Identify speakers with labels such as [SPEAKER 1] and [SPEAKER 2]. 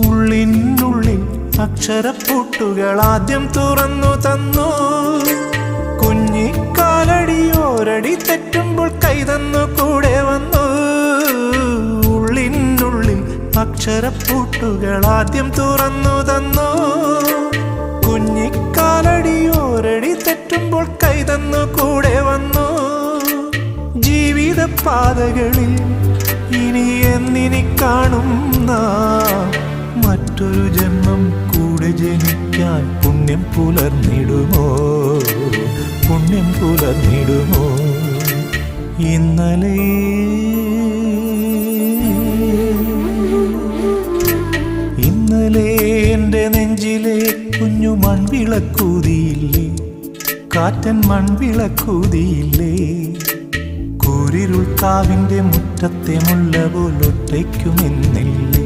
[SPEAKER 1] ഉള്ളിനുള്ളിൽ അക്ഷരപ്പൂട്ടുകൾ ആദ്യം തുറന്നു തന്നു. കുഞ്ഞിക്കാലടിയോരടി തെറ്റുമ്പോൾ കൈതന്നു കൂടെ വന്നു. ഉള്ളിനുള്ളിൽ അക്ഷരപ്പൂട്ടുകൾ ആദ്യം തുറന്നു തന്നു. കുഞ്ഞിക്കാലടിയോരടി തെറ്റുമ്പോൾ കൈതന്നു കൂടെ വന്നു. ജീവിത പാതകളിൽ ഇനി എന്നിനി കാണും നാം മറ്റൊരു ജന്മം കൂടെ ജനിക്കാൻ പുണ്യം പുലർന്നിടുമോ, പുണ്യം പുലർന്നിടുമോ? ഇന്നലെ എൻ്റെ നെഞ്ചിലെ കുഞ്ഞു മൺവിളക്കൂതിയില്ലേ, കാറ്റൻ മൺവിളക്കൂതിയില്ലേ? കൂരിരുൾ കാവിൻ്റെ മുറ്റത്തെ മുല്ല പോലൊറ്റയ്ക്കുമെന്നില്ലേ?